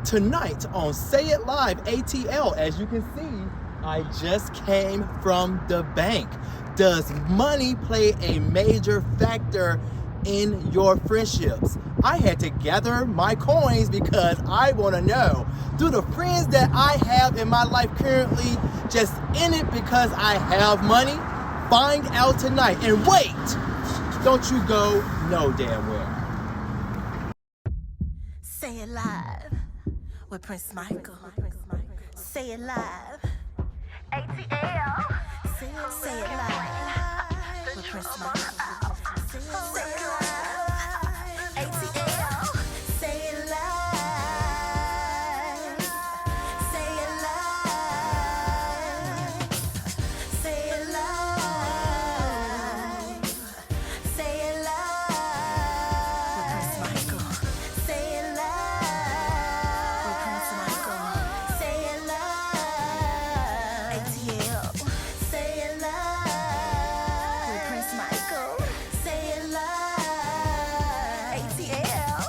Tonight on Say It Live ATL, as you can see, I just came from the bank. Does money play a major factor in your friendships? I had to gather my coins because I want to know, do the friends that I have in my life currently just in it because I have money? Find out tonight. And wait, don't you go no damn well. Say it live with Prince Michael. Say it live. ATL. Say it live with Prince Michael. Say it live. ATL. Say it live. Say it live. Say it live. Say it live with Prince Michael. Say it live with Prince Michael. Say it live. ATL. Say it live with Prince Michael. Say it live. ATL.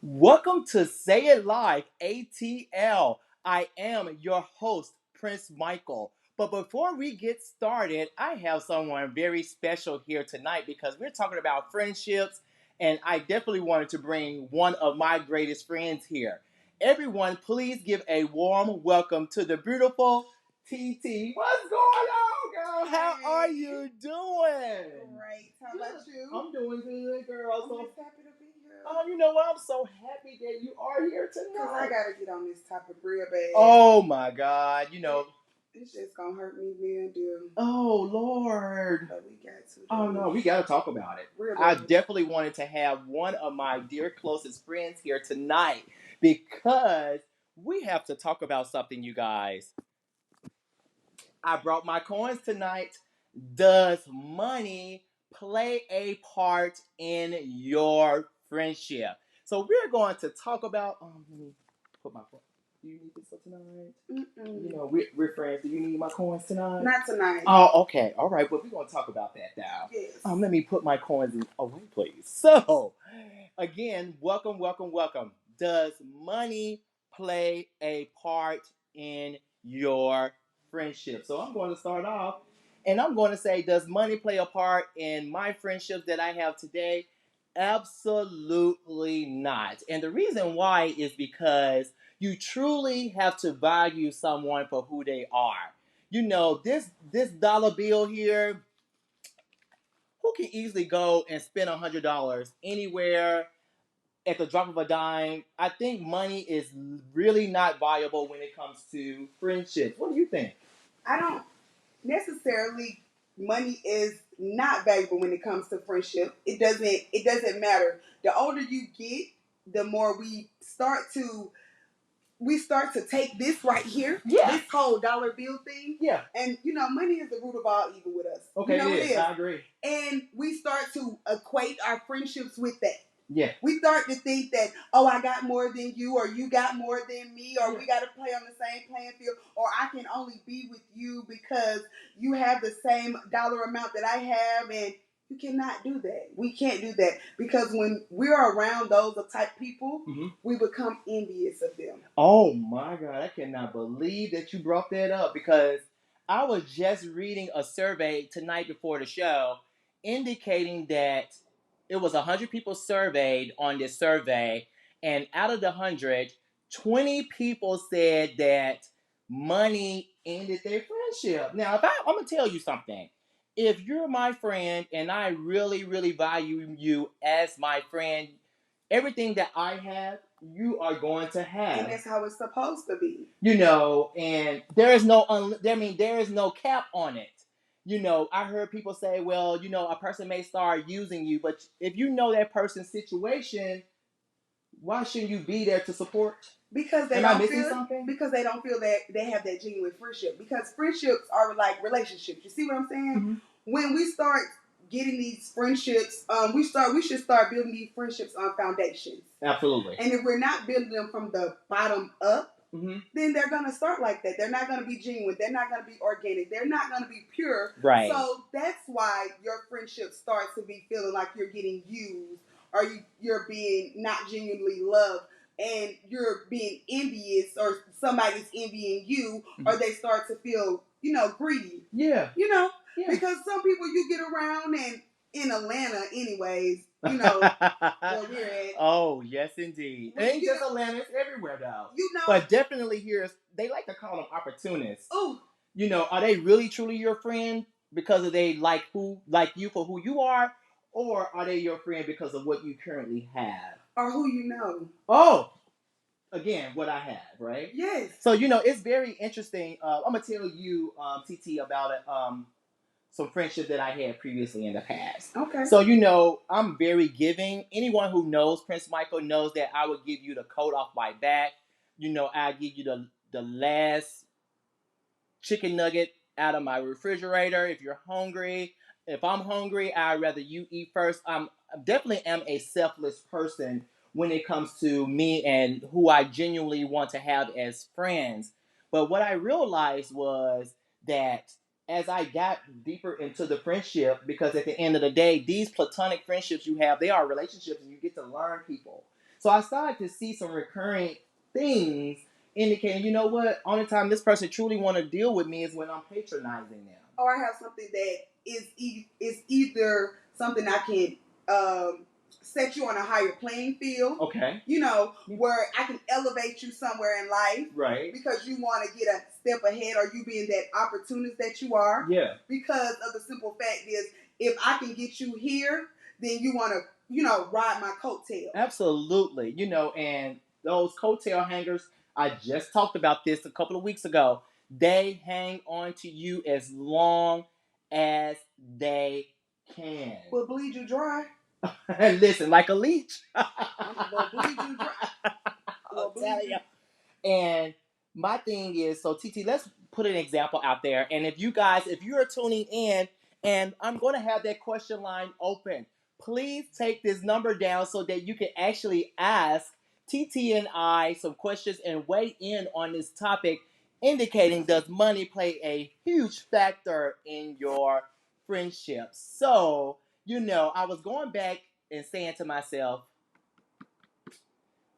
Welcome to Say It Live ATL. I am your host, Prince Michael. But before we get started, I have someone very special here tonight because we're talking about friendships, and I definitely wanted to bring one of my greatest friends here. Everyone, please give a warm welcome to the beautiful Tete. What's going on, girl? How are you doing? Great. How about you? I'm doing good, girl. I'm So just happy to be here. you know what? I'm so happy that you are here Because tonight. I got to get on this topic real bad. Oh my God, It's just going to hurt me then, dude. Oh Lord. But we got to. Oh no, we got to talk about it. Really? I definitely wanted to have one of my dear closest friends here tonight because we have to talk about something, you guys. I brought my coins tonight. Does money play a part in your friendship? So we're going to talk about. Let me put my phone. Do you need this for tonight? Mm-mm. You know, we're friends. Do you need my coins tonight? Not tonight. Oh, okay. All right. Well, we're going to talk about that now. Yes. Let me put my coins away, please. So, again, welcome, welcome, welcome. Does money play a part in your friendship? So I'm going to start off and I'm going to say, does money play a part in my friendships that I have today? Absolutely not. And the reason why is because you truly have to value someone for who they are. You know, this dollar bill here, who can easily go and spend $100 anywhere at the drop of a dime? I think money is really not valuable when it comes to friendships. What do you think? I don't necessarily. Money is not valuable when it comes to friendship. It doesn't matter. The older you get, the more we start to take this right here, this whole dollar bill thing. Yeah. And money is the root of all evil with us. Okay, it is. I agree. And we start to equate our friendships with that. Yeah. We start to think that, oh, I got more than you, or you got more than me, or we got to play on the same playing field, or I can only be with you because you have the same dollar amount that I have, and you cannot do that. We can't do that because when we're around those type people, we become envious of them. Oh my God, I cannot believe that you brought that up because I was just reading a survey tonight before the show indicating that it was 100 people surveyed on this survey, and out of the 100, 20 people said that money ended their friendship. Now, I'm going to tell you something. If you're my friend and I really, really value you as my friend, everything that I have, you are going to have. And that's how it's supposed to be. You know, and there is no cap on it. You know, I heard people say, well, you know, a person may start using you, but if you know that person's situation, why shouldn't you be there to support? Because they don't feel that they have that genuine friendship. Because friendships are like relationships. You see what I'm saying? Mm-hmm. When we start getting these friendships, we should start building these friendships on foundations. Absolutely. And if we're not building them from the bottom up, then they're going to start like that. They're not going to be genuine. They're not going to be organic. They're not going to be pure. Right. So that's why your friendship starts to be feeling like you're getting used, or you're being not genuinely loved, and you're being envious, or somebody's envying you, or they start to feel, greedy. Yeah. Because some people you get around, and in Atlanta anyways, where we're at. Oh, yes, indeed. It ain't just Atlanta, it's everywhere, though. But definitely here, they like to call them opportunists. Oh. Are they really, truly your friend because they like you for who you are? Or are they your friend because of what you currently have? Or who you know. Oh, again, what I have, right? Yes. So, it's very interesting. I'm going to tell you, TT, about it. Some friendships that I had previously in the past. Okay. So, I'm very giving. Anyone who knows Prince Michael knows that I would give you the coat off my back. I give you the last chicken nugget out of my refrigerator if you're hungry. If I'm hungry, I'd rather you eat first. I definitely am a selfless person when it comes to me and who I genuinely want to have as friends. But what I realized was that as I got deeper into the friendship, because at the end of the day, these platonic friendships you have, they are relationships and you get to learn people. So I started to see some recurring things indicating, you know what, only time this person truly want to deal with me is when I'm patronizing them. Or I have something that is either something I can set you on a higher playing field. Okay. Where I can elevate you somewhere in life. Right. Because you want to get a step ahead, or you being that opportunist that you are. Yeah. Because of the simple fact is, if I can get you here, then you want to, ride my coattail. Absolutely. And those coattail hangers, I just talked about this a couple of weeks ago. They hang on to you as long as they can. Will bleed you dry. Listen, like a leech. Will bleed you dry. I'll tell you. And my thing is, so TT, let's put an example out there. And if you're tuning in, and I'm going to have that question line open, please take this number down so that you can actually ask TT and I some questions and weigh in on this topic, indicating, does money play a huge factor in your friendships? So, I was going back and saying to myself,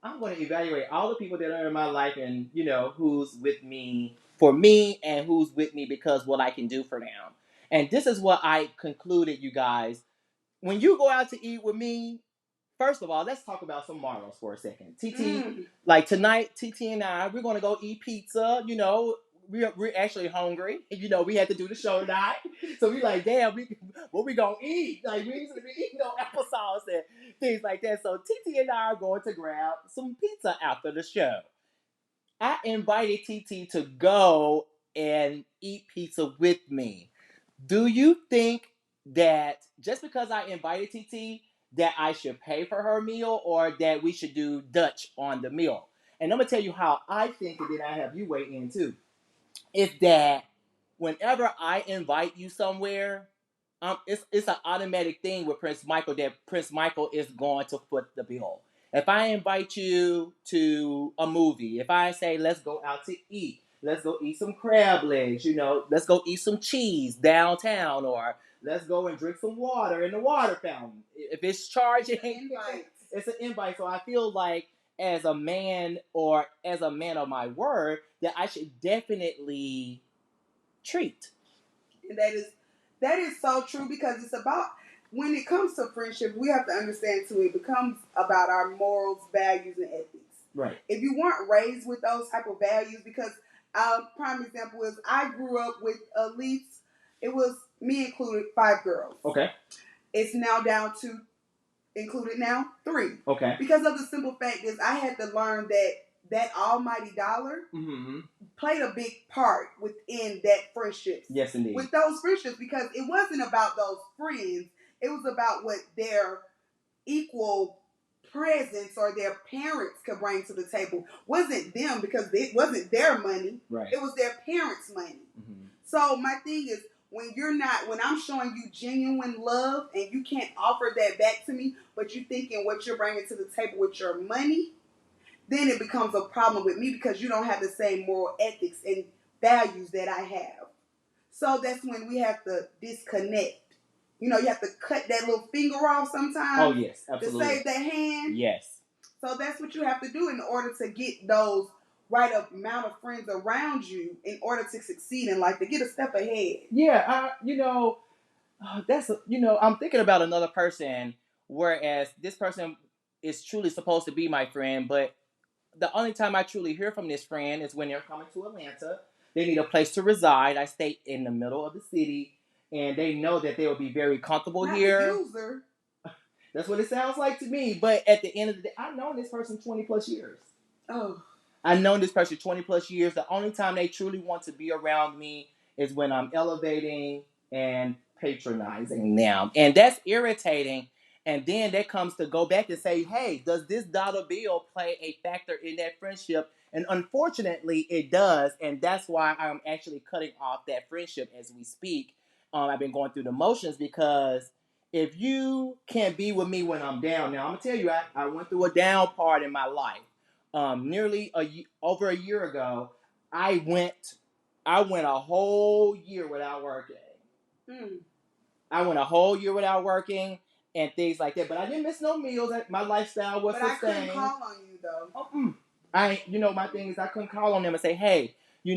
I'm going to evaluate all the people that are in my life and, who's with me for me and who's with me because what I can do for them. And this is what I concluded, you guys. When you go out to eat with me, first of all, let's talk about some morals for a second. TT, like tonight, TT and I, we're going to go eat pizza. We're actually hungry. We had to do the show tonight. So we like, damn, what we going to eat? Like, we used to be eating applesauce and things like that. So TT and I are going to grab some pizza after the show. I invited TT to go and eat pizza with me. Do you think that just because I invited TT, that I should pay for her meal, or that we should do Dutch on the meal? And I'm going to tell you how I think, and then I have you weigh in too. Is that whenever I invite you somewhere, it's an automatic thing with Prince Michael that Prince Michael is going to foot the bill. If I invite you to a movie, if I say, let's go out to eat, let's go eat some crab legs, let's go eat some cheese downtown, or let's go and drink some water in the water fountain. If it's charging, it's an invite. So I feel like as a man, or as a man of my word, that I should definitely treat. And that is so true, because it's about, when it comes to friendship, we have to understand too, it becomes about our morals, values, and ethics. Right. If you weren't raised with those type of values, because prime example is, I grew up with at least, it was me included, 5 girls. Okay. It's now down to, included now, 3. Okay. Because of the simple fact is, I had to learn that almighty dollar played a big part within that friendship. Yes, indeed. With those friendships, because it wasn't about those friends. It was about what their equal presence or their parents could bring to the table. Wasn't them, because it wasn't their money. Right. It was their parents' money. So my thing is, when I'm showing you genuine love and you can't offer that back to me, but you thinking what you're bringing to the table with your money, then it becomes a problem with me because you don't have the same moral ethics and values that I have. So that's when we have to disconnect. You know, you have to cut that little finger off sometimes. Oh, yes, absolutely. To save that hand. Yes. So that's what you have to do in order to get those right amount of friends around you in order to succeed in life, to get a step ahead. Yeah, I'm thinking about another person, whereas this person is truly supposed to be my friend, but the only time I truly hear from this friend is when they're coming to Atlanta. They need a place to reside. I stay in the middle of the city, and they know that they will be very comfortable Not here. The user. That's what it sounds like to me. But at the end of the day, I've known this person 20 plus years. Oh. I've known this person 20 plus years. The only time they truly want to be around me is when I'm elevating and patronizing them. And that's irritating. And then that comes to go back and say, hey, does this dollar bill play a factor in that friendship? And unfortunately, it does. And that's why I'm actually cutting off that friendship as we speak. I've been going through the motions because if you can't be with me when I'm down, now I'm going to tell you, I went through a down part in my life. Over a year ago, I went a whole year without working. I went a whole year without working and things like that. But I didn't miss no meals. My lifestyle was sustained. But I couldn't call on you though. My thing is I couldn't call on them and say, hey, I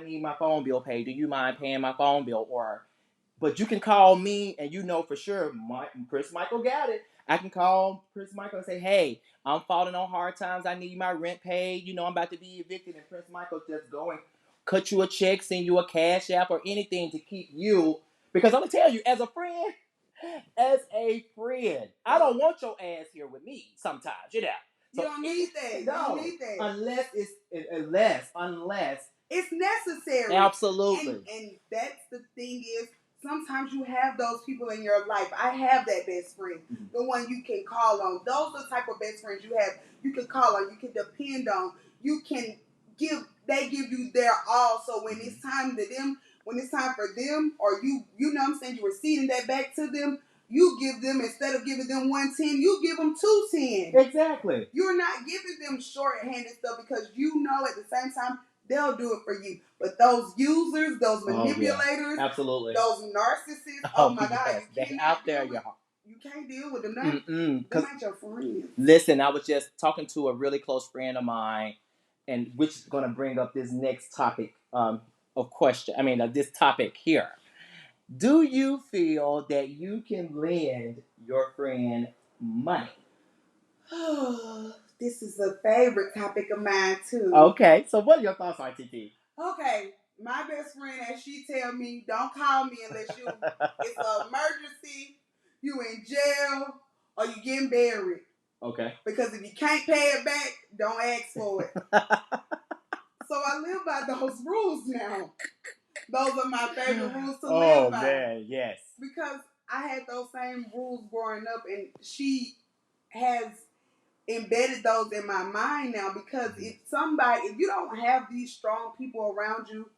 need my phone bill paid. Do you mind paying my phone bill? But you can call me and you know for sure Chris Michael got it. I can call Chris Michael and say, hey, I'm falling on hard times. I need my rent paid. I'm about to be evicted. And Chris Michael just go and cut you a check, send you a cash app or anything to keep you. Because I'm going to tell you, as a friend, I don't want your ass here with me sometimes, So you don't need that. No, you don't need that. Unless it's necessary. Absolutely. And that's the thing is, sometimes you have those people in your life. I have that best friend, the one you can call on. Those are the type of best friends you have. You can call on, you can depend on. They give you their all. So when it's time for them, or you know what I'm saying, you're receiving that back to them, you give them, instead of giving them 110, you give them 210. Exactly. You're not giving them short-handed stuff because you know at the same time they'll do it for you. But those users, those manipulators, absolutely, those narcissists, oh my God, they're out there, y'all. You can't deal with them now. Them ain't your friends. Listen, I was just talking to a really close friend of mine, and which is going to bring up this next topic this topic here. Do you feel that you can lend your friend money? This is a favorite topic of mine too. Okay, so what are your thoughts on Tete? Okay, my best friend, as she tell me, don't call me unless it's an emergency, you in jail, or you getting buried. Okay. Because if you can't pay it back, don't ask for it. So I live by those rules now. Those are my favorite rules to live by. Oh man, yes. Because I had those same rules growing up, and she has embedded those in my mind now. Because if you don't have these strong people around you,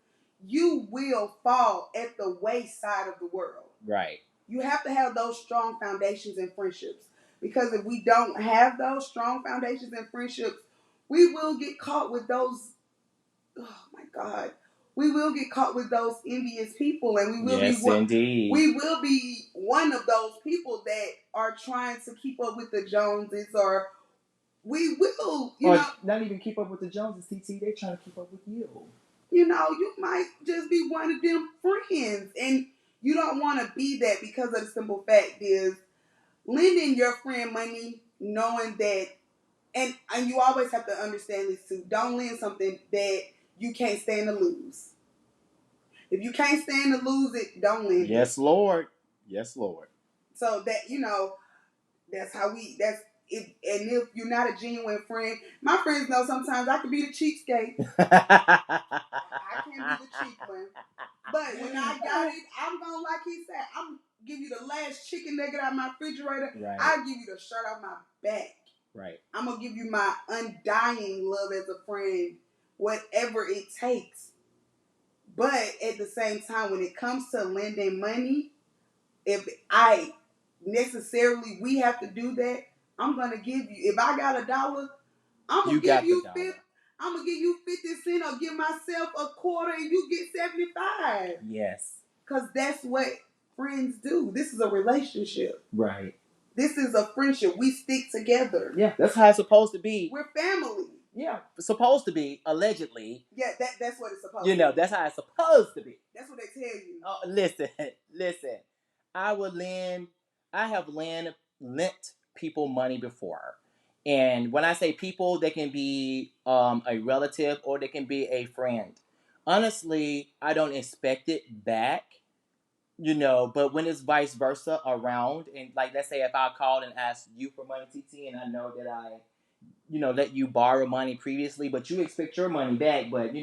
you will fall at the wayside of the world. Right. You have to have those strong foundations in friendships. Because if we don't have those strong foundations in friendships, we will get caught with those. Oh my God. We will get caught with those envious people, and we will indeed. We will be one of those people that are trying to keep up with the Joneses, or we will, not even keep up with the Joneses, TT. They're trying to keep up with you. You might just be one of them friends, and you don't want to be that, because of the simple fact is lending your friend money, knowing that, and you always have to understand this too. Don't lend something that you can't stand to lose. If you can't stand to lose it, don't lend it. Yes, Lord. Yes, Lord. So that, that's how that's it. And if you're not a genuine friend, my friends know sometimes I can be the cheapskate. I can be the cheap one. But when I got it, I'm going to, like he said, I'm going to give you the last chicken nugget out of my refrigerator. Right. I'll give you the shirt off my back. Right. I'm going to give you my undying love as a friend, whatever it takes. But at the same time, when it comes to lending money, if we have to do that, I'm going to give you, if I got $1, I'm You gonna give got the you dollar. 50. I'm gonna give you 50 cents or give myself a quarter and you get 75. Yes. Cause that's what friends do. This is a relationship. Right. This is a friendship. We stick together. Yeah, that's how it's supposed to be. We're family. Yeah, it's supposed to be, allegedly. Yeah, that's what it's supposed You to know, be. that's how it's supposed to be. That's what they tell you. Oh, listen. I have lent people money before. And when I say people, they can be a relative or they can be a friend. Honestly, I don't expect it back, but when it's vice versa around, and like, let's say if I called and asked you for money, TT, and I know that I let you borrow money previously, but you expect your money back. But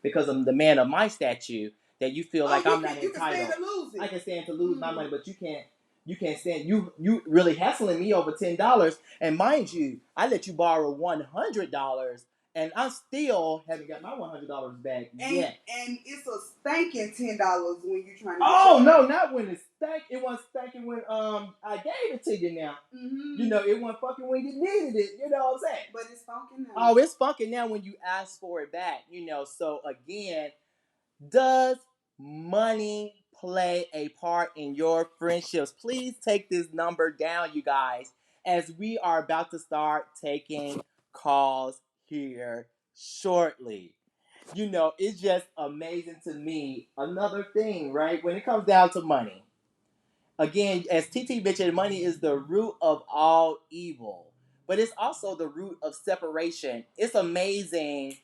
because I'm the man of my statue, that you feel like I'm not entitled. You can stand to lose it. I can stand to lose my money, but you can't. You can't stand you really hassling me over $10. And mind you, I let you borrow $100, and I still haven't got my $100 back yet. And it's a stinking $10 when you're trying to. Oh no, not when it's stank. It wasn't stinking when I gave it to you now. Mm-hmm. It wasn't fucking when you needed it. You know what I'm saying? But it's funky now. Oh, it's funky now when you ask for it back. So again, does money play a part in your friendships? Please take this number down, you guys, as we are about to start taking calls here shortly. It's just amazing to me. Another thing, right? When it comes down to money, again, as TT mentioned, money is the root of all evil, but it's also the root of separation. It's amazing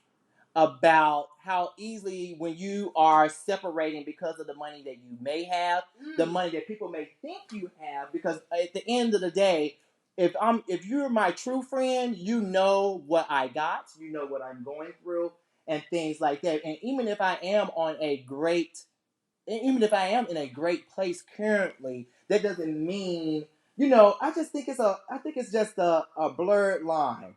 about how easily, when you are separating because of the money that you may have, the money that people may think you have, because at the end of the day, if you're my true friend, you know what I got, you know what I'm going through, and things like that. And even if I am in a great place currently, that doesn't mean, I just think it's just a blurred line.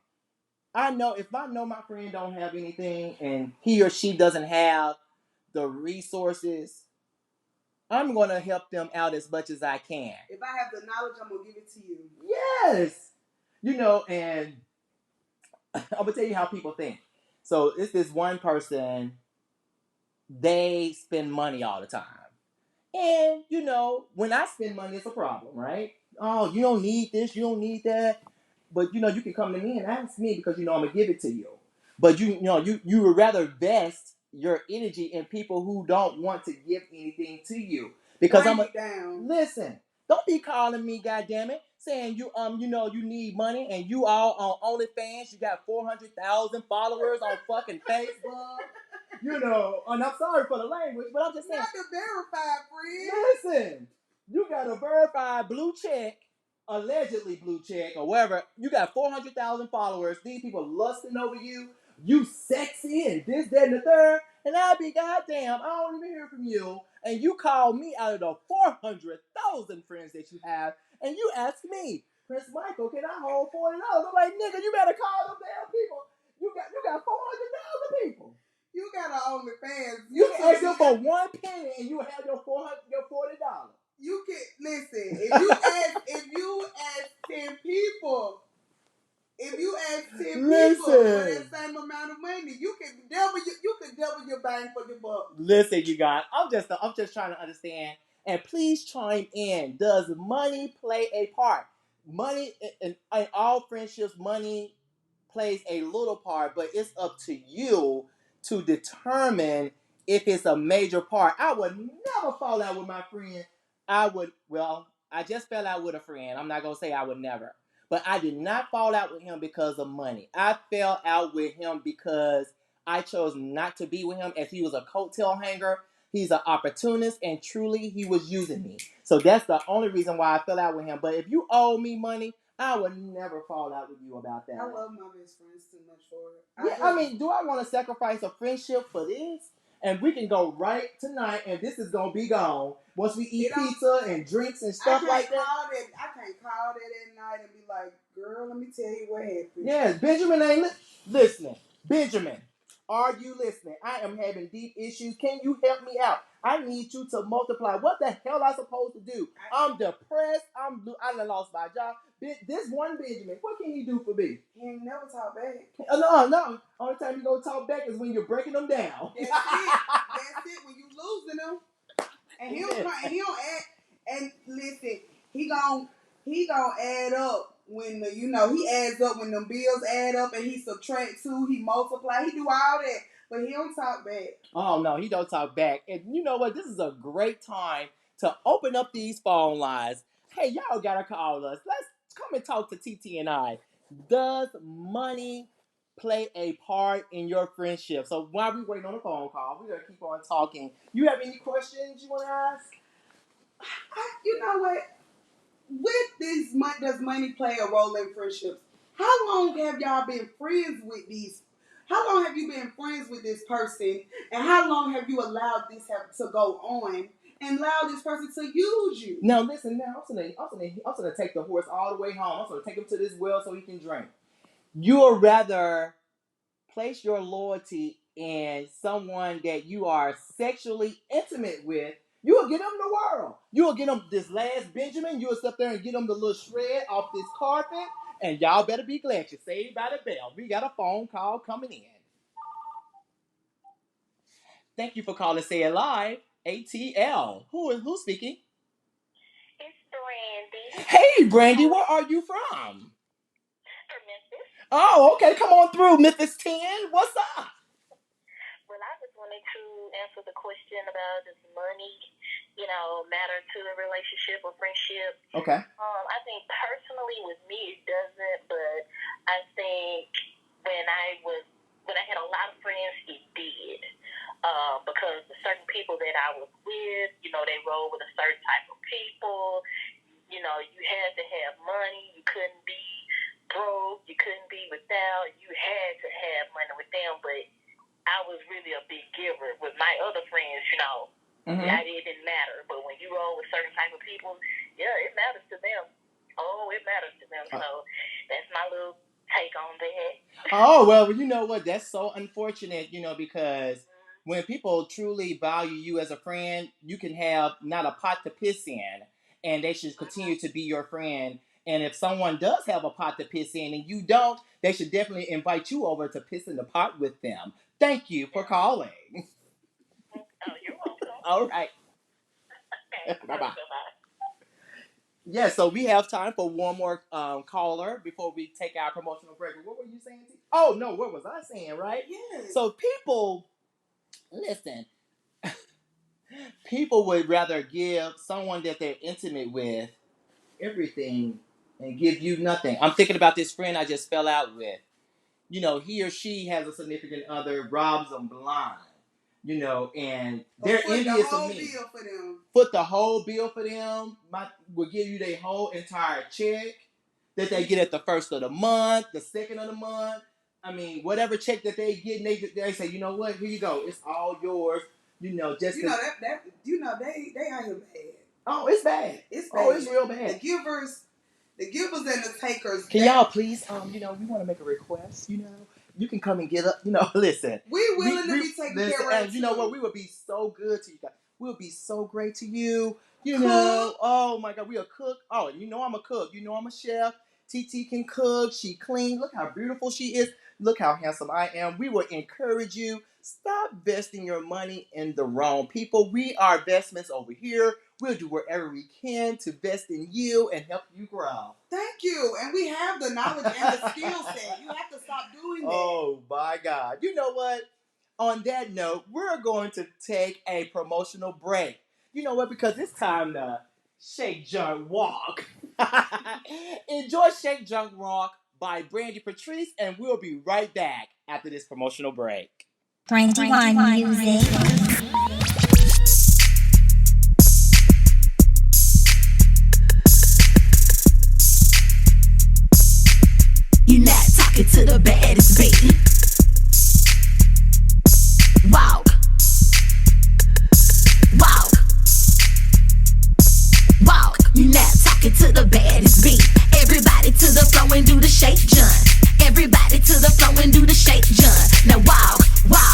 I know if I know my friend don't have anything and he or she doesn't have the resources, I'm gonna help them out as much as I can. If I have the knowledge, I'm gonna give it to you. Yes. And I'm gonna tell you how people think. So it's this one person, they spend money all the time. And, when I spend money, it's a problem, right? Oh, you don't need this, you don't need that. But, you can come to me and ask me because, I'm going to give it to you. But, you would rather invest your energy in people who don't want to give anything to you. Because listen, don't be calling me, goddammit, saying you need money and you all on OnlyFans, you got 400,000 followers on fucking Facebook. And I'm sorry for the language, but I'm just saying. Not the verified friend. Listen, you got a verified blue check, allegedly blue check, or whatever. You got 400,000 followers. These people lusting over you. You sexy and this, that, and the third. And I'd be goddamn, I don't even hear from you. And you call me out of the 400,000 friends that you have, and you ask me, Prince Michael, can I hold $40? I'm like, nigga, you better call them damn people. You got 400,000 people. You got an OnlyFans. You can ask them for one penny and you have your $40. You can listen. If you ask 10 people, for that same amount of money, you can double your bang for your buck. Listen, you guys, I'm just trying to understand, and please chime in. Does money play a part? Money in all friendships, money plays a little part, but it's up to you to determine if it's a major part. I would never fall out with my friend. I just fell out with a friend. I'm not going to say I would never. But I did not fall out with him because of money. I fell out with him because I chose not to be with him, as he was a coattail hanger. He's an opportunist, and truly he was using me. So that's the only reason why I fell out with him. But if you owe me money, I would never fall out with you about that. I love my best friends too much for it. I mean, do I want to sacrifice a friendship for this? And we can go right tonight, and this is going to be gone once we eat pizza and drinks and stuff like that. I can't call that at night and be like, girl, let me tell you what happened. Yes, Benjamin ain't listening. Benjamin, Are you listening? I am having deep issues. Can you help me out? I need you to multiply. What the hell am I supposed to do? I'm depressed. I done lost my job. This one Benjamin, what can he do for me? He ain't never talk back. No. Only time you gonna talk back is when you're breaking them down. That's it. When you losing them, and he don't add. And listen, he gon' add up when he adds up when them bills add up, and he subtract too. He multiply. He do all that, but he don't talk back. Oh no, he don't talk back. And you know what? This is a great time to open up these phone lines. Hey, y'all gotta call us. Let's come and talk to TT and I. Does money play a part in your friendship? So while we waiting on the phone call, we're gonna keep on talking. You have any questions you want to ask? You know what? With this, does money play a role in friendships? How long have y'all been friends with these? How long have you been friends with this person? And how long have you allowed this to go on and allow this person to use you? Now listen, I'm gonna take the horse all the way home. I'm gonna take him to this well so he can drink. You would rather place your loyalty in someone that you are sexually intimate with. You will get them the world. You will get them this last Benjamin. You will sit there and get them the little shred off this carpet. And y'all better be glad you're saved by the bell. We got a phone call coming in. Thank you for calling Say It Live. ATL. Who's speaking? It's Brandy. Hey, Brandy, where are you from? From Memphis. Oh, okay. Come on through, Memphis 10. What's up? Well, I just wanted to answer the question about does money, matter to a relationship or friendship. Okay. I think personally with me it doesn't, but I think when I had a lot of friends, it did. Because the certain people that I was with, they roll with a certain type of people. You had to have money. You couldn't be broke. You couldn't be without. You had to have money with them. But I was really a big giver. With my other friends, it didn't matter. But when you roll with certain type of people, yeah, it matters to them. Oh, it matters to them. So that's my little take on that. Oh, well, you know what? That's so unfortunate, because when people truly value you as a friend, you can have not a pot to piss in, and they should continue to be your friend. And if someone does have a pot to piss in and you don't, they should definitely invite you over to piss in the pot with them. Thank you for calling. Oh, you're welcome. All right. Okay. Bye-bye. Yeah, so we have time for one more caller before we take our promotional break. What were you saying? Oh, no, what was I saying, right? Yes. So listen, people would rather give someone that they're intimate with everything and give you nothing. I'm thinking about this friend I just fell out with. He or she has a significant other, robs them blind. And they're envious of me. Foot the whole bill for them. Will give you their whole entire check that they get at the first of the month, the second of the month. I mean, whatever check that they get, they say, you know what? Here you go. It's all yours. Just they out here bad. Oh, it's bad. It's bad. Oh, it's real bad. The givers and the takers. Can y'all please, we want to make a request. You can come and get up. Listen. We're willing to be taken care of. And you know what? We would be so good to you guys. We'll be so great to you. Cook. Oh my God, we a cook. Oh, I'm a cook. I'm a chef. TT can cook. She clean. Look how beautiful she is. Look how handsome I am. We will encourage you. Stop investing your money in the wrong people. We are investments over here. We'll do whatever we can to invest in you and help you grow. Thank you. And we have the knowledge and the skill set. You have to stop doing that. Oh, my God. You know what? On that note, we're going to take a promotional break. You know what? Because it's time to Shake Junk Walk. Enjoy Shake Junk Walk by Brandy Patrice, and we'll be right back after this promotional break. Brandy music. You not talking to the baddest bitch. Walk. Walk. Walk. You not talking to the baddest bitch. Everybody to the floor and do the shake jump. Everybody to the floor and do the shake jump. Now walk. Walk.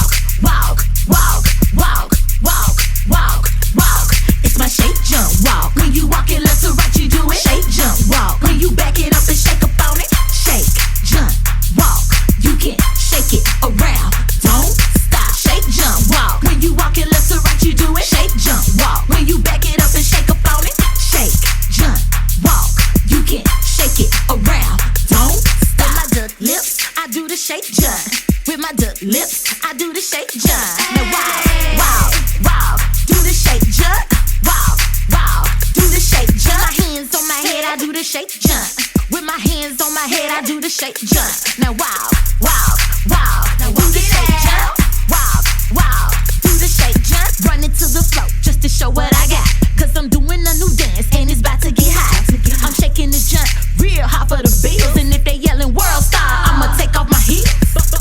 I do the shake jump. Now wow, wow, wow. Now do the shake jump. Wow, wow. Do the shake jump. Run into the flow just to show what I got. Cause I'm doing a new dance and it's about to get hot. I'm shaking this jump real hot for the bills. And if they yelling world star, I'ma take off my heels.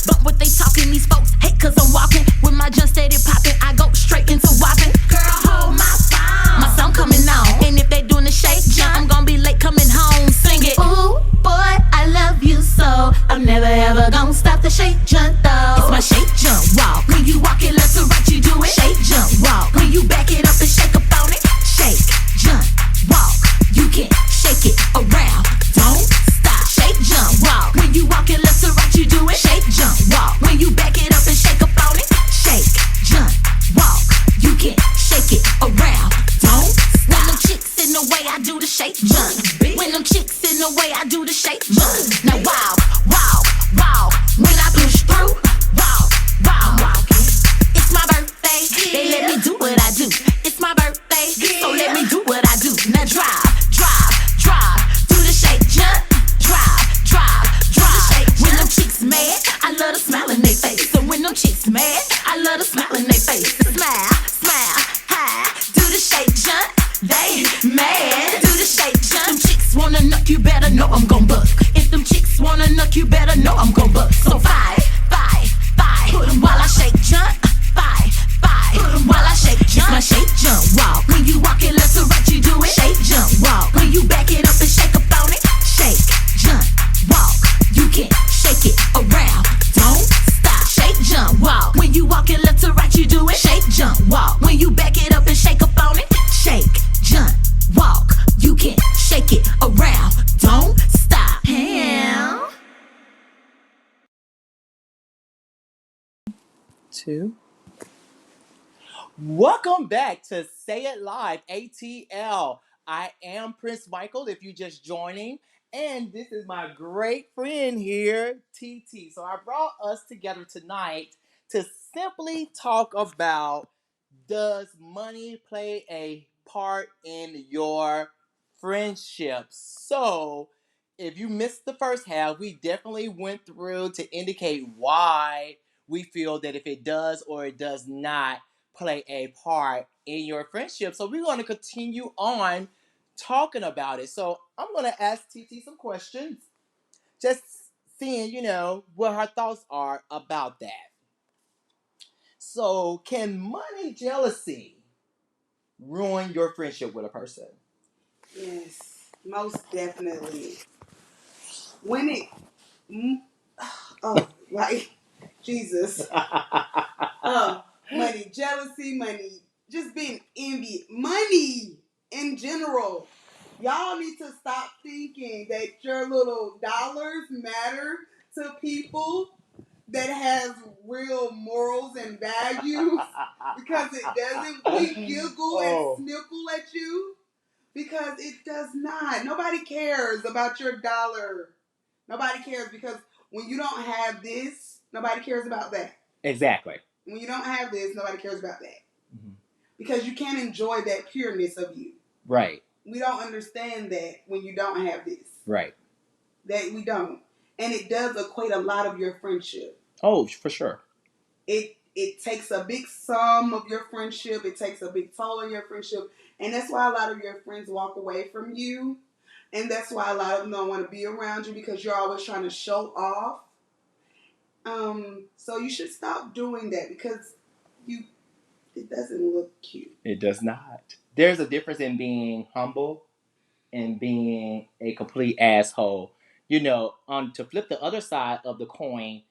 But what they talking, these folks hate cause I'm walking. With my jump steady popping, I go straight into whopping. Girl, hold my phone. My song coming on. And if they doing the shake jump, I'm gonna be late coming home. Sing it. Ooh, boy, I love you so. I'm never ever gonna stop the shake jump though. It's my shake jump walk. When you walk it left to right, you do it. Shake jump walk. When you back it up and shake up on it. Shake jump walk. You can shake it around. Don't stop. Shake jump walk. When you walk it left to right, you do it. Shake jump walk. When you back it up and shake up on it. Shake jump walk. You can shake it around. Don't stop. When them chicks in the way, I do the shake jump. When them chicks in the way, I do the shake jump. Now wow, wow, wow. When I push through, wow, wow, wow. It's my birthday, they let me do what I do. It's my birthday, so let me do what I do. Now drive, drive, drive. Do the shake jump. Drive, drive, drive. When them chicks mad, I love the smile in their face. So when them chicks mad, I love the smile in their face. Smile, smile, hi. Do the shake jump. They mad. Do the shake jump. Them chicks wanna knock, you better know I'm gon' buck. If them chicks wanna knock, you better know I'm gon' buck. So five, five, five. Put 'em while I shake jump. Five, five. Put 'em while I shake jump. It's my shake jump walk. When you walk it left to right, you do it. Shake jump walk. When you back it up and shake up on it. Shake jump walk. You can shake it around. Don't stop. Shake jump walk. When you walk it left to right, you do it. Shake jump walk. When you back it up and shake up on it. Shake jump walk. You can shake it around. Don't stop. Hell. 2. Welcome back to Say It Live ATL. I am Prince Michael if you're just joining, and this is my great friend here, Tete. So I brought us together tonight to simply talk about, does money play a part in your friendships? So if you missed the first half, we definitely went through to indicate why we feel that if it does or it does not play a part in your friendship. So we're going to continue on talking about it. So I'm going to ask TT some questions, just seeing, what her thoughts are about that. So can money jealousy ruin your friendship with a person? Yes, most definitely. When it, oh, like Jesus. Money jealousy, money just being envy, money in general. Y'all need to stop thinking that your little dollars matter to people that has real morals and values, because it doesn't. We giggle and snickle at you because it does not. Nobody cares about your dollar. Nobody cares, because when you don't have this, nobody cares about that. Exactly. When you don't have this, nobody cares about that. Mm-hmm. Because you can't enjoy that pureness of you. Right. We don't understand that when you don't have this. Right. That we don't. And it does equate a lot of your friendship. Oh, for sure. It takes a big sum of your friendship. It takes a big toll on your friendship. And that's why a lot of your friends walk away from you. And that's why a lot of them don't want to be around you, because you're always trying to show off. So you should stop doing that, because it doesn't look cute. It does not. There's a difference in being humble and being a complete asshole. To flip the other side of the coin,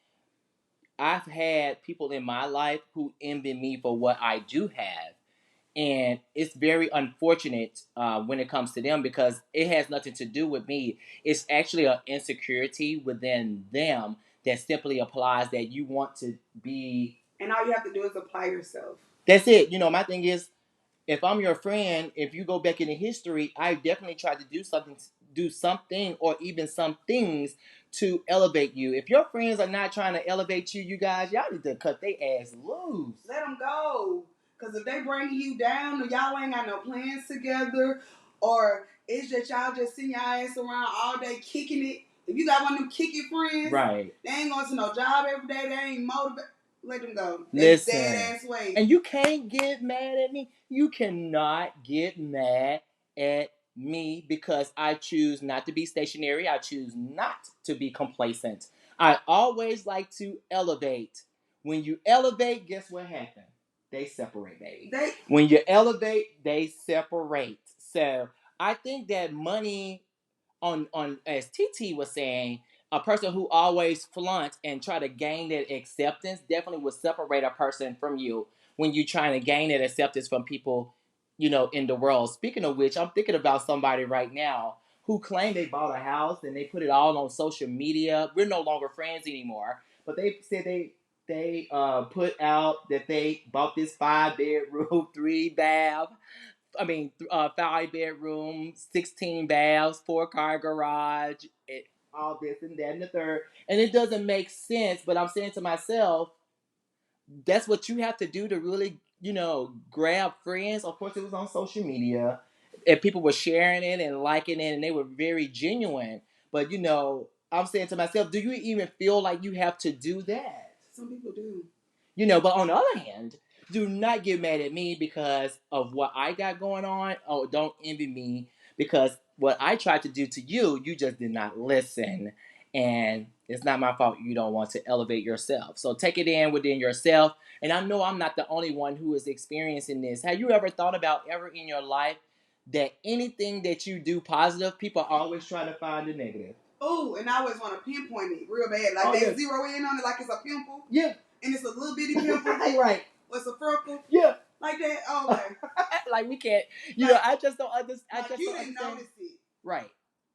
I've had people in my life who envy me for what I do have. And it's very unfortunate when it comes to them, because it has nothing to do with me. It's actually an insecurity within them that simply applies that you want to be. And all you have to do is apply yourself. That's it. My thing is, if I'm your friend, if you go back into history, I definitely tried to do something, or even some things to elevate you. If your friends are not trying to elevate you, you guys, y'all need to cut their ass loose. Let them go. Because if they bring you down, or y'all ain't got no plans together, or it's just y'all just sitting your ass around all day kicking it, If you got one of them kick friends, right, they ain't going to no job every day. They ain't motivated. Let them go. That's listen, dead ass way. and you can't get mad at me. You cannot get mad at me because I choose not to be stationary. I choose not to be complacent. I always like to elevate. When you elevate, guess what happens? They separate, baby. When you elevate, they separate. So I think that money on as TT was saying, a person who always flaunts and try to gain that acceptance definitely will separate a person from you when you're trying to gain that acceptance from people, in the world. Speaking of which, I'm thinking about somebody right now who claimed they bought a house and they put it all on social media. We're no longer friends anymore, but they said they put out that they bought this 5-bedroom, 3-bath. 5-bedroom, 16 baths, 4-car garage, all this and that and the third. And it doesn't make sense, but I'm saying to myself, that's what you have to do to really, grab friends. Of course, it was on social media, and people were sharing it and liking it, and they were very genuine. But, I'm saying to myself, do you even feel like you have to do that? Some people do. But on the other hand, do not get mad at me because of what I got going on. Oh, don't envy me because what I tried to do to you, you just did not listen. And it's not my fault you don't want to elevate yourself. So take it in within yourself. And I know I'm not the only one who is experiencing this. Have you ever thought about ever in your life that anything that you do positive, people always try to find a negative? Oh, and I always want to pinpoint it real bad. Like they zero in on it like it's a pimple. Yeah. And it's a little bitty pimple. Right. What's a freckle? Yeah. Like that. Oh, okay. Like we can't. I just don't understand. Like you didn't notice it. Right.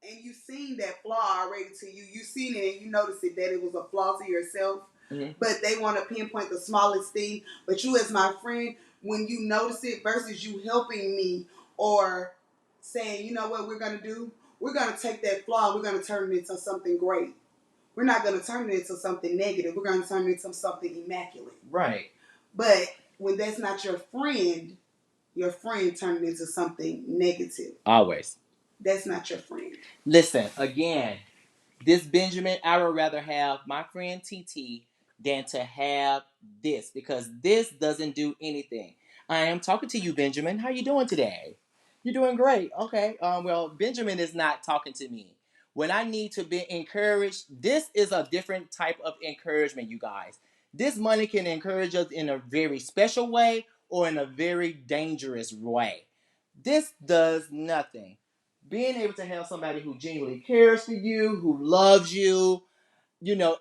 And you seen that flaw already to you. You seen it and you noticed it that it was a flaw to yourself. Mm-hmm. But they want to pinpoint the smallest thing. But you as my friend, when you notice it versus you helping me or saying, you know what we're going to do? We're going to take that flaw and we're going to turn it into something great. We're not going to turn it into something negative. We're going to turn it into something immaculate. Right. But when that's not your friend turned into something negative. Always. That's not your friend. Listen, again, this Benjamin, I would rather have my friend TT than to have this because this doesn't do anything. I am talking to you, Benjamin. How you doing today? You're doing great. Okay. Well, Benjamin is not talking to me. When I need to be encouraged, this is a different type of encouragement, you guys. This money can encourage us in a very special way or in a very dangerous way. This does nothing. Being able to have somebody who genuinely cares for you, who loves you,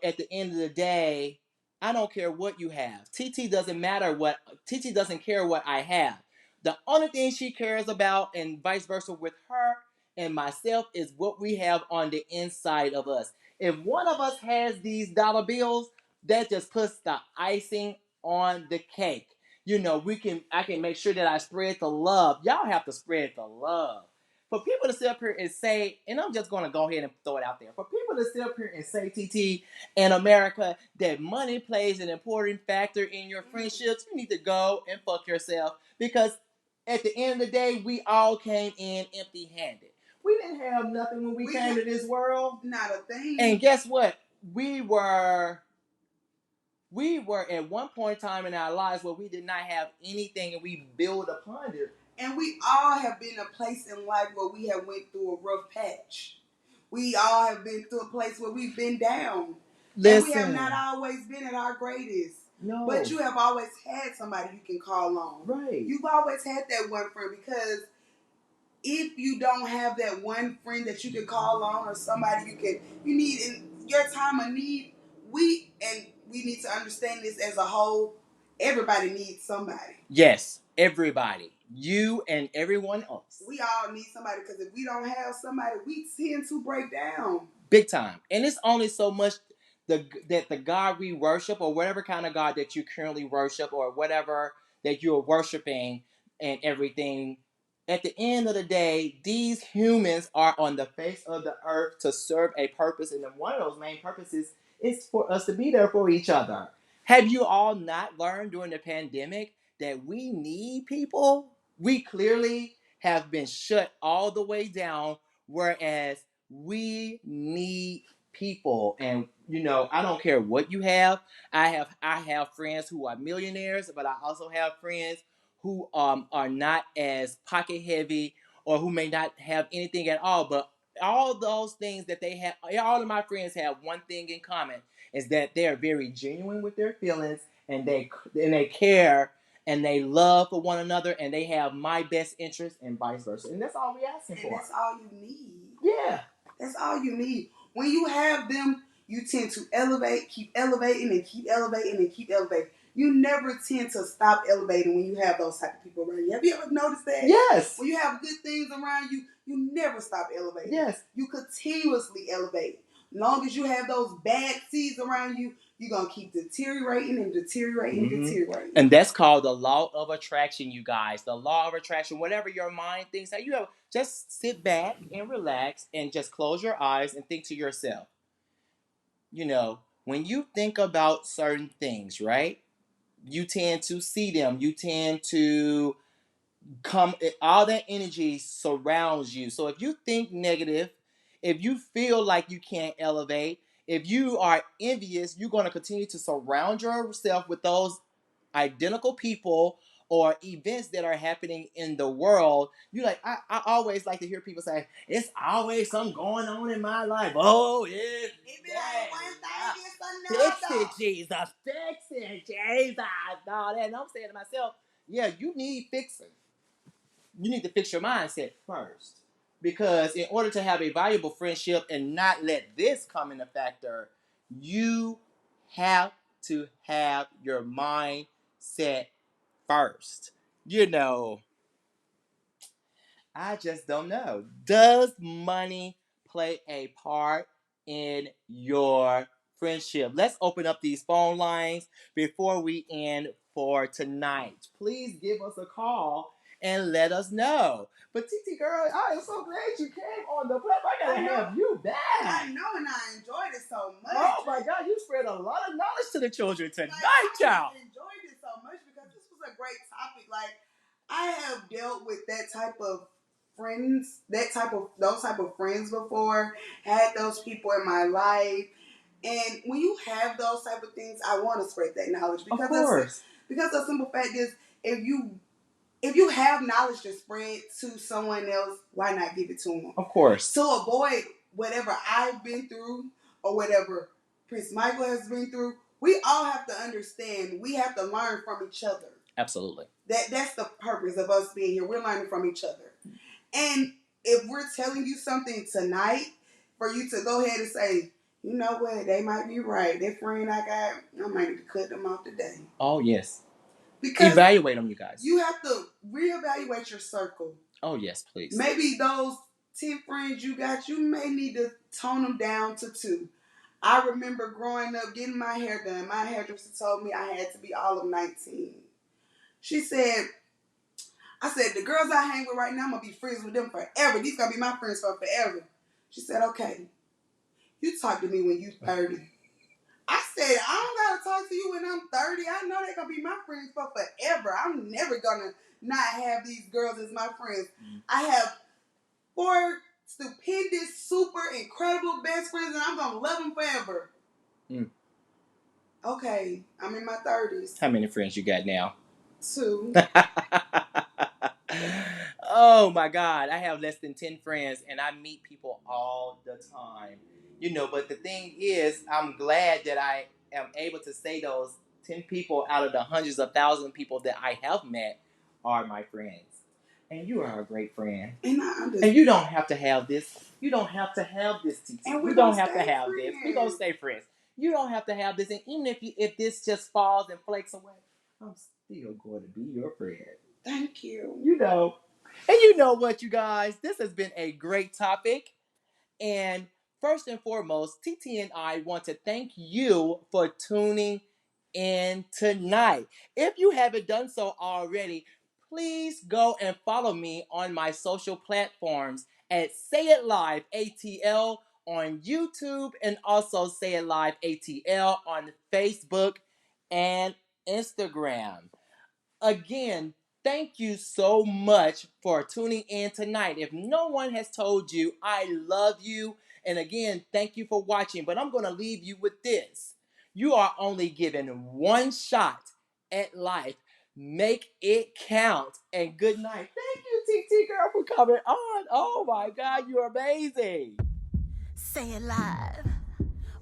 at the end of the day, I don't care what you have. TT doesn't care what I have. The only thing she cares about, and vice versa with her and myself, is what we have on the inside of us. If one of us has these dollar bills, that just puts the icing on the cake. I can make sure that I spread the love. Y'all have to spread the love. For people to sit up here and say, and I'm just going to go ahead and throw it out there. For people to sit up here and say, TT, in America, that money plays an important factor in your friendships, you need to go and fuck yourself. Because at the end of the day, we all came in empty-handed. We didn't have nothing when we came to this world. Not a thing. And guess what? We were at one point in time in our lives where we did not have anything and we build upon it. And we all have been in a place in life where we have went through a rough patch. We all have been through a place where we've been down. Listen. And we have not always been at our greatest. No. But you have always had somebody you can call on. Right. You've always had that one friend because if you don't have that one friend that you can call on or somebody you need in your time of need, we need to understand this as a whole. Everybody needs somebody. Yes, everybody. You and everyone else. We all need somebody because if we don't have somebody, we tend to break down. Big time. And it's only so much that the God we worship or whatever kind of God that you currently worship or whatever that you're worshiping and everything, at the end of the day, these humans are on the face of the earth to serve a purpose. And one of those main purposes is for us to be there for each other. Have you all not learned during the pandemic that we need people? We clearly have been shut all the way down, whereas we need people, and I don't care what you have. I have friends who are millionaires, but I also have friends who are not as pocket heavy, or who may not have anything at all. But all those things that they have, all of my friends have one thing in common, is that they are very genuine with their feelings, and they care, and they love for one another, and they have my best interest, and vice versa. And that's all we asking for. And that's all you need. Yeah. That's all you need. When you have them, you tend to elevate, keep elevating, and keep elevating, and keep elevating. You never tend to stop elevating when you have those type of people around you. Have you ever noticed that? Yes. When you have good things around you, you never stop elevating. Yes. You continuously elevate. As long as you have those bad seeds around you, you're going to keep deteriorating and deteriorating and deteriorating. And that's called the law of attraction, you guys. The law of attraction. Whatever your mind thinks that you have, just sit back and relax and just close your eyes and think to yourself. When you think about certain things, right? You tend to see them. You tend to all that energy surrounds you. So if you think negative, if you feel like you can't elevate, if you are envious, you're going to continue to surround yourself with those identical people or events that are happening in the world. I always like to hear people say, it's always something going on in my life. Oh, yeah. If it ain't one thing, it's another. Fix it, Jesus. Fix it, Jesus. All that. And I'm saying to myself, yeah, you need fixing. You need to fix your mindset first. Because in order to have a valuable friendship and not let this come in a factor, you have to have your mind set first. I just don't know. Does money play a part in your friendship? Let's open up these phone lines before we end for tonight. Please give us a call and let us know. But Tete girl, I am so glad you came on the platform. I gotta have you back. I know, and I enjoyed it so much. Oh my God, you spread a lot of knowledge to the children tonight, y'all. I enjoyed it so much because this was a great topic. Like, I have dealt with that type of friends, those type of friends before, had those people in my life. And when you have those type of things, I want to spread that knowledge. Because of course. Because the simple fact is, if you have knowledge to spread to someone else, why not give it to them? Of course. To avoid whatever I've been through or whatever Prince Michael has been through, we all have to understand. We have to learn from each other. Absolutely. That's the purpose of us being here. We're learning from each other. And if we're telling you something tonight, for you to go ahead and say, you know what, they might be right. That friend I got, I might need to cut them off today. Oh, yes. Because evaluate them, you guys. You have to reevaluate your circle. Oh, yes, please. Maybe those 10 friends you got, you may need to tone them down to 2. I remember growing up, getting my hair done. My hairdresser told me I had to be all of 19. I said, the girls I hang with right now, I'm going to be friends with them forever. These going to be my friends for forever. She said, okay, you talk to me when you 30. I said, I don't got to talk to you when I'm 30. I know they're going to be my friends for forever. I'm never going to not have these girls as my friends. I have 4 stupendous, super incredible best friends, and I'm going to love them forever. Okay, I'm in my 30s. How many friends you got now? 2. Oh my God, I have less than 10 friends, and I meet people all the time. But the thing is, I'm glad that I am able to say those 10 people out of the hundreds of thousands of people that I have met are my friends. And you are a great friend. And you don't have to have this. You don't have to have this, Tete. You don't have to have this. We're going to stay friends. You don't have to have this. And even if this just falls and flakes away, I'm still going to be your friend. Thank you. And you know what, you guys? This has been a great topic. And first and foremost, Tete and I want to thank you for tuning in tonight. If you haven't done so already, please go and follow me on my social platforms at Say It Live ATL on YouTube, and also Say It Live ATL on Facebook and Instagram. Again, thank you so much for tuning in tonight. If no one has told you I love you And again, thank you for watching. But I'm going to leave you with this. You are only given one shot at life. Make it count. And good night. Thank you, TT girl, for coming on. Oh my God, you're amazing. Say it live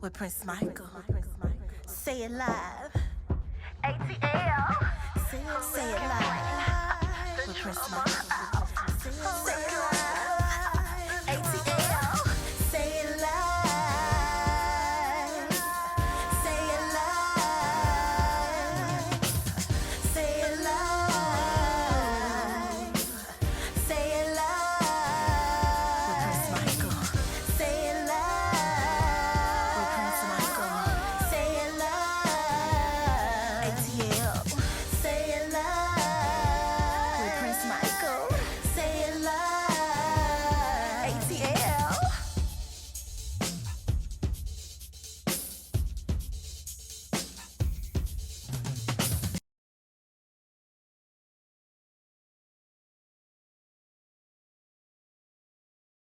with Prince Michael. Say it live. ATL. Say it live with Prince Michael.